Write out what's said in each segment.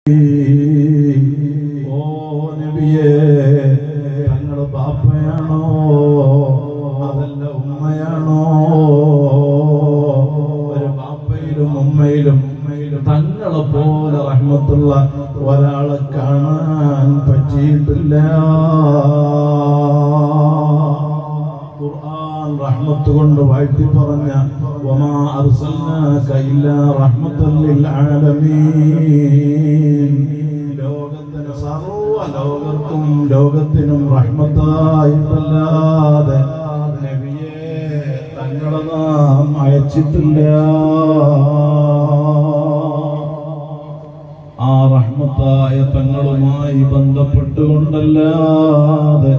ഓ നബിയേ, തങ്ങൾ ബാപ്പയാണോ അതല്ല ഉമ്മയാണോ? ഒരു ബാപ്പയിലും ഉമ്മയിലും തങ്ങളെ പോലെ റഹ്മത്തുള്ള ഒരാളെ കാണാൻ പറ്റിയിട്ടില്ല. ഖുർആൻ റഹ്മത്ത് കൊണ്ട് വാഴ്ത്തി പറഞ്ഞ വമാ അർസൽനാക ഇല്ലാ റഹ്മത്തൻ ലിൽ ആലമീൻ, ലോകത്തിന് സർവ്വ ലോകർക്കും ലോകത്തിനും റഹ്മത്തായിട്ടല്ലാതെ നബിയെ തങ്ങളെ നാം അയച്ചിട്ടില്ല. ആ റഹ്മത്തായ തങ്ങളുമായി ബന്ധപ്പെട്ടുകൊണ്ടല്ലാതെ,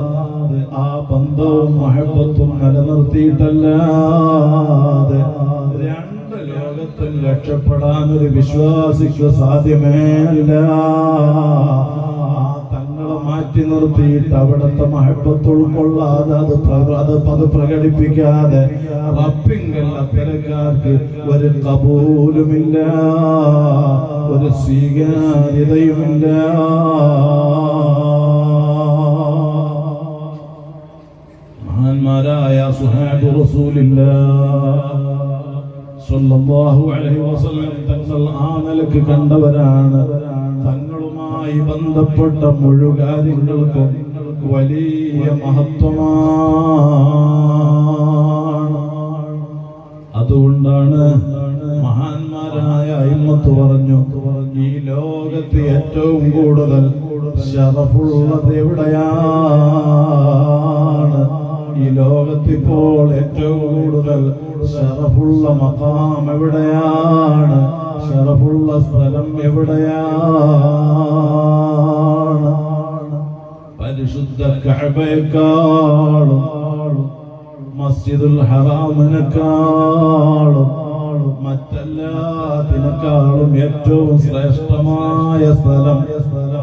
ആ ബന്ധവും മഹബത്തും നിലനിർത്തിയിട്ടല്ലാതെ രണ്ട് ലോകത്തിൽ രക്ഷപ്പെടാൻ ഒരു വിശ്വാസിക്ക് സാധ്യമേ അല്ല. ആ തങ്ങളെ മാറ്റി നിർത്തിയിട്ട് അവിടുത്തെ മഹബത്ത് ഉൾക്കൊള്ളാതെ അത് പ്രകടിപ്പിക്കാതെ റബ്ബിങ്കൽ അത്തരക്കാർക്ക് ഒരു കബൂലുമില്ല, ഒരു സ്വീകാര്യതയുമില്ല. മഹാന്മാരായ സുഹാബി റസൂലുള്ളാഹി സ്വല്ലല്ലാഹു അലൈഹി വസല്ലം തങ്ങൾ ആ നിലക്ക് കണ്ടവരാണ്. തങ്ങളുമായി ബന്ധപ്പെട്ട മുഴുവൻ കാര്യങ്ങൾക്കും വലിയ മഹത്വമാണ്. അതുകൊണ്ടാണ് മഹാന്മാരായ അയിമ്മത്ത് പറഞ്ഞു, ഈ ലോകത്ത് ഏറ്റവും കൂടുതൽ ശറഫുള്ളത് എവിടെയാണ്? ഈ ലോകത്തിപ്പോൾ ഏറ്റവും കൂടുതൽ ശറഫുള്ള മഖാം എവിടെയാണ്? ശറഫുള്ള സ്ഥലം എവിടെയാണ്? പരിശുദ്ധ കഅബയെക്കാളും മസ്ജിദുൽ ഹറാമിനെക്കാളും മറ്റെല്ലാത്തിനേക്കാളും ഏറ്റവും ശ്രേഷ്ഠമായ സ്ഥലം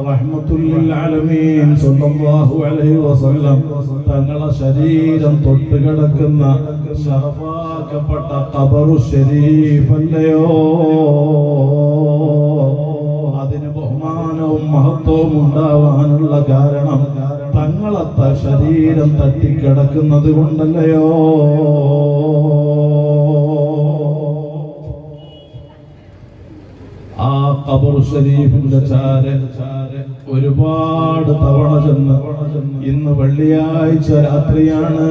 റഹ്മത്തുൽ ലിൽ ആലമീൻ സ്വല്ലല്ലാഹു അലൈഹി വസല്ലം തങ്ങളുടെ ശരീരം തൊട്ട് കിടക്കുന്ന ശറഫാക്കപ്പെട്ട ഖബറു ശരീഫല്ലയോ? അതിന് ബഹുമാനവും മഹത്വവും ഉണ്ടാവാനുള്ള കാരണം തങ്ങളത്തെ ശരീരം തട്ടിക്കിടക്കുന്നത് കൊണ്ടല്ലയോ? ആ ഖബർ ശരീഫിന്റെ ചാരെ ഒരുപാട് തവണ ചെന്ന്, ഇന്ന് വെള്ളിയാഴ്ച രാത്രിയാണ്,